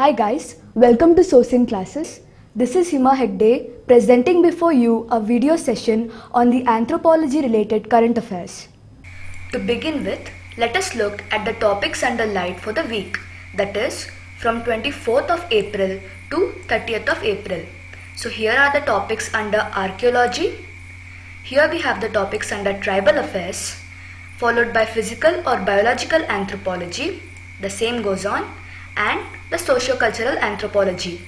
Hi guys, welcome to Sourcing Classes. This is Hima Hegde presenting before you a video session on the anthropology related current affairs. To begin with, let us look at the topics under light for the week, that is from 24th of April to 30th of April. So here are the topics under archaeology. Here we have the topics under tribal affairs, followed by physical or biological anthropology, the same goes on, and the socio-cultural anthropology.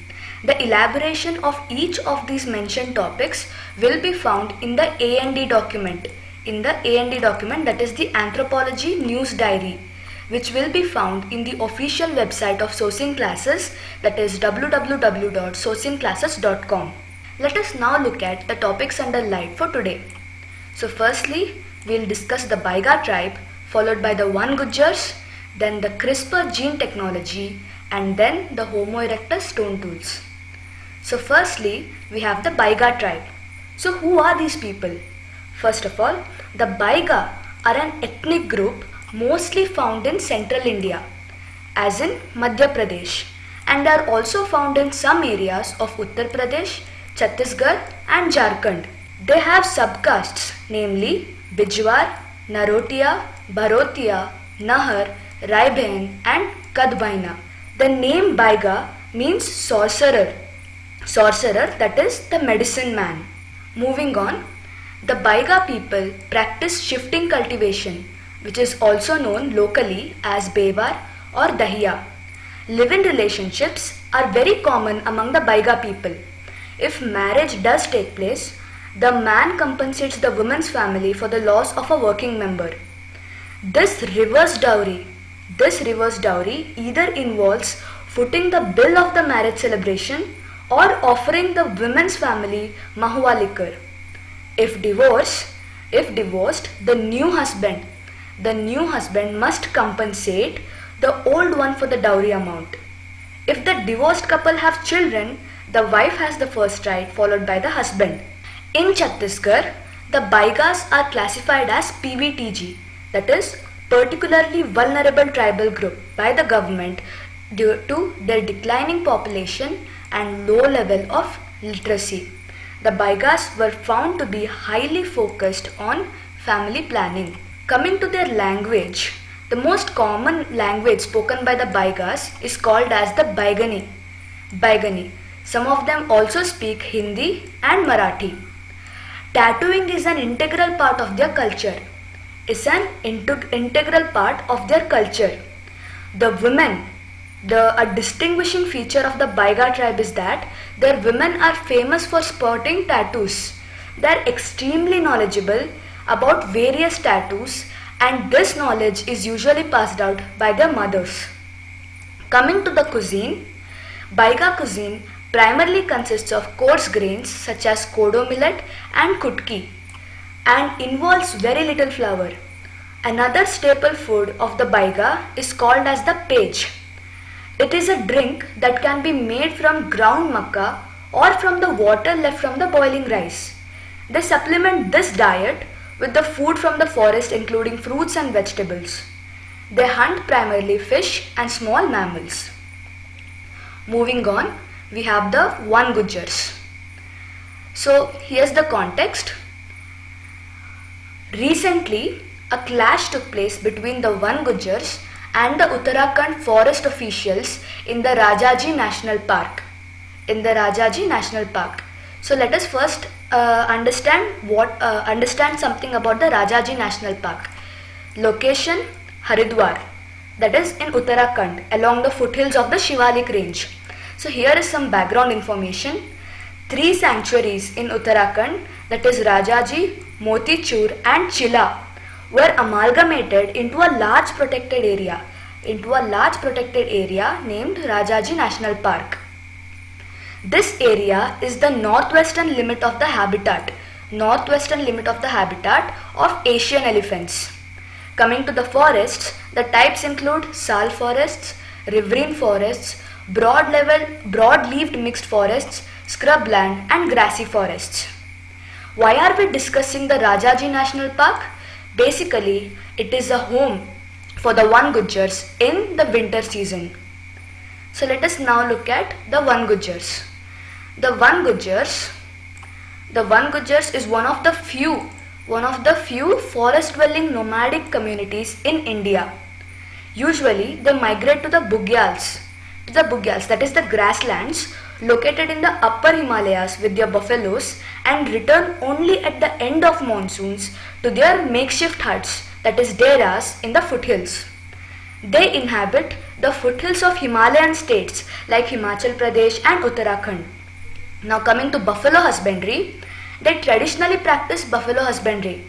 The elaboration of each of these mentioned topics will be found in the A&D document, that is the Anthropology News Diary, which will be found in the official website of Sourcing Classes, that is www.sourcingclasses.com. Let us now look at the topics under light for today. So firstly, we'll discuss the Baiga tribe, followed by the One Gujars, then the CRISPR gene technology, and then the Homo erectus stone tools. So firstly, we have the Baiga tribe. So who are these people? First of all, the Baiga are an ethnic group mostly found in central India, as in Madhya Pradesh, and are also found in some areas of Uttar Pradesh, Chhattisgarh and Jharkhand. They have subcastes, namely Bijwar, Narotia, Bharotia, Nahar, Raibhen and Kadbaina. The name Baiga means sorcerer, that is the medicine man. Moving on, the Baiga people practice shifting cultivation, which is also known locally as Bewar or Dahiya. Live-in relationships are very common among the Baiga people. If marriage does take place, the man compensates the woman's family for the loss of a working member. This reverse dowry either involves footing the bill of the marriage celebration or offering the women's family mahua liquor. If divorced, the new husband must compensate the old one for the dowry amount. If the divorced couple have children, the wife has the first right, followed by the husband. In Chhattisgarh, the Baigas are classified as PVTG, that is particularly vulnerable tribal group by the government due to their declining population and low level of literacy. The Baigas were found to be highly focused on family planning. Coming to their language, the most common language spoken by the Baigas is called as the Baigani. Some of them also speak Hindi and Marathi. Tattooing is an integral part of their culture. A distinguishing feature of the Baiga tribe is that their women are famous for sporting tattoos. They are extremely knowledgeable about various tattoos, and this knowledge is usually passed out by their mothers. Coming to the cuisine, Baiga cuisine primarily consists of coarse grains such as kodo millet and kutki and involves very little flour. Another staple food of the Baiga is called as the pej. It is a drink that can be made from ground makkah or from the water left from the boiling rice. They supplement this diet with the food from the forest, including fruits and vegetables. They hunt primarily fish and small mammals. Moving on, we have the One Gujars. So here's the context. Recently, a clash took place between the One Gujars and the Uttarakhand forest officials in the Rajaji National Park. So let us first understand something about the Rajaji National Park. Location: Haridwar, that is in Uttarakhand, along the foothills of the Shivalik range. So here is some background information. 3 sanctuaries in Uttarakhand, that is Rajaji, Motichur and Chilla, were amalgamated into a large protected area named Rajaji National Park. This area is the northwestern limit of the habitat of Asian elephants. Coming to the forests, the types include sal forests, riverine forests, broad-leaved mixed forests, scrubland and grassy forests. Why are we discussing the Rajaji National Park? Basically, it is a home for the One Gujars in the winter season. So let us now look at the One Gujars. The One Gujars is one of the few forest-dwelling nomadic communities in India. Usually, they migrate to the Bugyals, that is the grasslands located in the upper Himalayas with their buffaloes, and return only at the end of monsoons to their makeshift huts, that is deras, in the foothills. They inhabit the foothills of Himalayan states like Himachal Pradesh and Uttarakhand. Now coming to buffalo husbandry, they traditionally practice buffalo husbandry.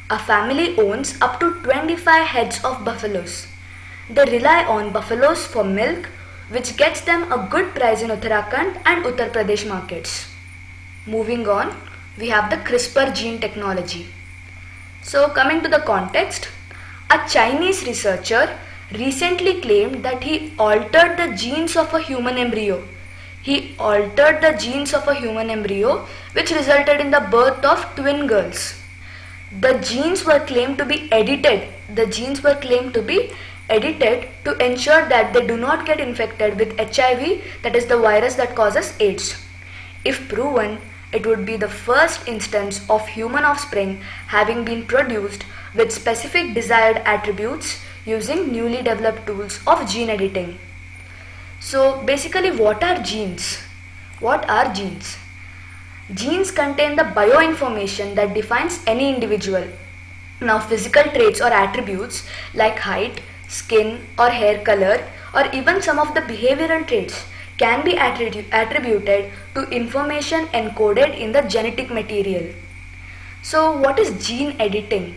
A family owns up to 25 heads of buffaloes. They rely on buffaloes for milk, which gets them a good price in Uttarakhand and Uttar Pradesh markets. Moving on, we have the CRISPR gene technology. So coming to the context, a Chinese researcher recently claimed that he altered the genes of a human embryo. Which resulted in the birth of twin girls. The genes were claimed to be edited. To ensure that they do not get infected with HIV, that is the virus that causes AIDS. If proven, it would be the first instance of human offspring having been produced with specific desired attributes using newly developed tools of gene editing. So basically, what are genes? Genes contain the bioinformation that defines any individual. Now physical traits or attributes like height, skin or hair color, or even some of the behavioral traits can be attributed to information encoded in the genetic material. So what is gene editing?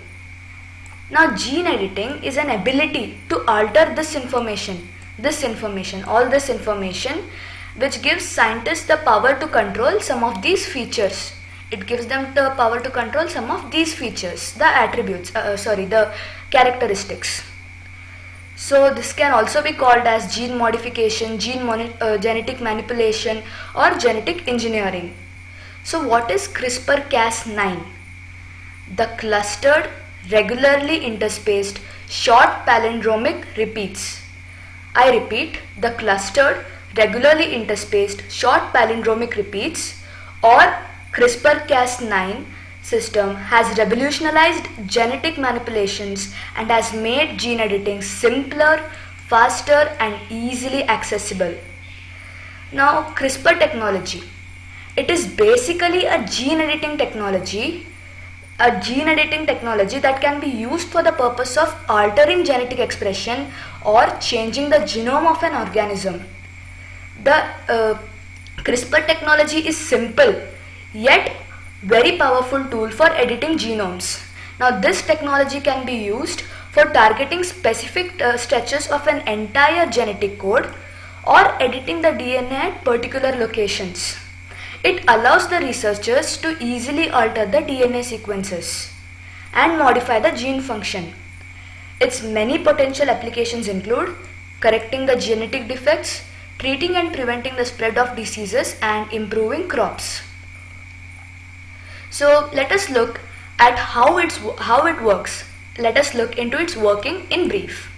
Now gene editing is an ability to alter all this information, which gives scientists the power to control some of these features. The characteristics. So this can also be called as gene modification, genetic manipulation, or genetic engineering. So what is CRISPR-Cas9? The clustered, regularly interspaced, short palindromic repeats. I repeat, the clustered, regularly interspaced, short palindromic repeats, or CRISPR-Cas9 system has revolutionized genetic manipulations and has made gene editing simpler, faster, and easily accessible. Now, CRISPR technology. It is basically a gene editing technology that can be used for the purpose of altering genetic expression or changing the genome of an organism. The CRISPR technology is simple yet very powerful tool for editing genomes. Now this technology can be used for targeting specific stretches of an entire genetic code or editing the DNA at particular locations. It allows the researchers to easily alter the DNA sequences and modify the gene function. Its many potential applications include correcting the genetic defects, treating and preventing the spread of diseases, and improving crops. So let us look at how it works. Let us look into its working in brief.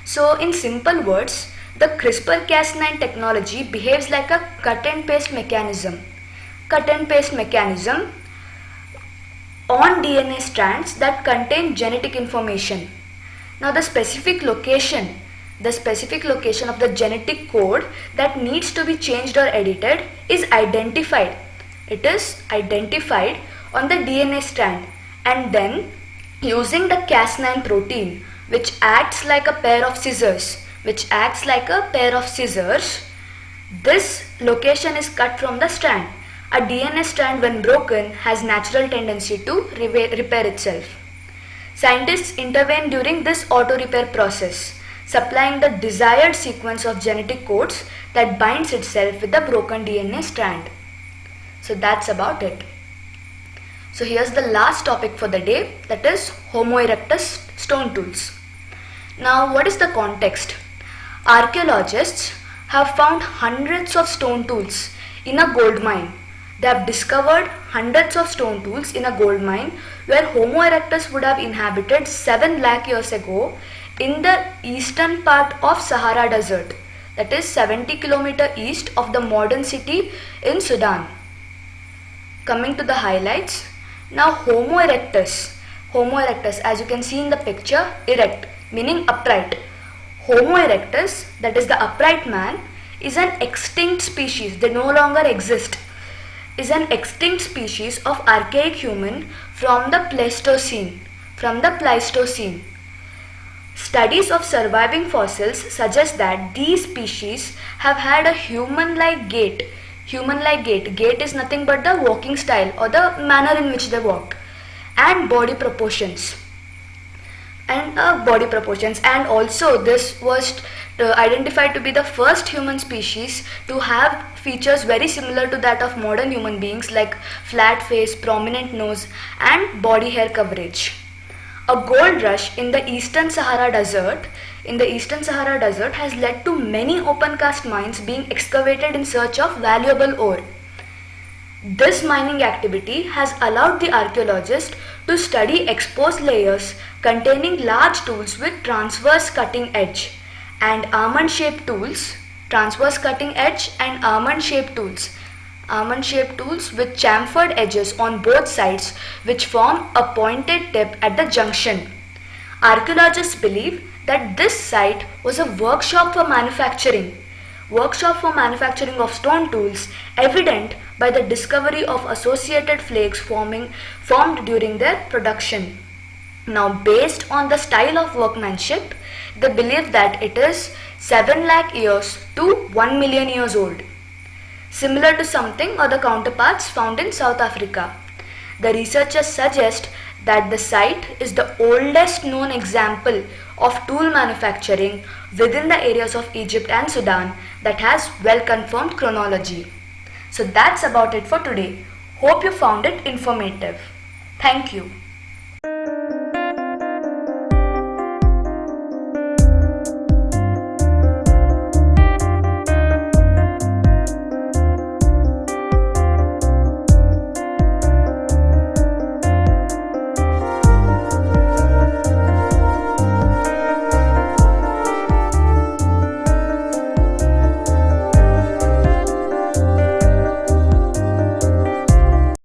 So in simple words, the CRISPR-Cas9 technology behaves like a cut and paste mechanism on DNA strands that contain genetic information. Now the specific location of the genetic code that needs to be changed or edited is identified. It is identified on the DNA strand, and then using the Cas9 protein, which acts like a pair of scissors, this location is cut from the strand. A DNA strand, when broken, has natural tendency to repair itself. Scientists intervene during this auto-repair process, supplying the desired sequence of genetic codes that binds itself with the broken DNA strand. So that's about it. So here's the last topic for the day, that is Homo erectus stone tools. Now what is the context? Archaeologists have found hundreds of stone tools in a gold mine. They have discovered hundreds of stone tools in a gold mine where Homo erectus would have inhabited 7 lakh years ago in the eastern part of Sahara Desert. that is 70 km east of the modern city in Sudan. Coming to the highlights, now Homo erectus, as you can see in the picture, erect meaning upright. Homo erectus, that is the upright man, is an extinct species. They no longer exist. Is an extinct species of archaic human from the Pleistocene. Studies of surviving fossils suggest that these species have had a human-like gait. Gait is nothing but the walking style or the manner in which they walk, and body proportions. And also this was identified to be the first human species to have features very similar to that of modern human beings, like flat face, prominent nose, and body hair coverage. A gold rush in the Eastern Sahara Desert has led to many open cast mines being excavated in search of valuable ore. This mining activity has allowed the archaeologist to study exposed layers containing large tools with transverse cutting edge and almond-shaped tools with chamfered edges on both sides, which form a pointed tip at the junction. Archaeologists believe that this site was a workshop for manufacturing of stone tools, evident by the discovery of associated flakes formed during their production. Now, based on the style of workmanship, they believe that it is 7 lakh years to 1 million years old, similar to something or the counterparts found in South Africa. The researchers suggest that the site is the oldest known example of tool manufacturing within the areas of Egypt and Sudan that has well-confirmed chronology. So that's about it for today. Hope you found it informative. Thank you.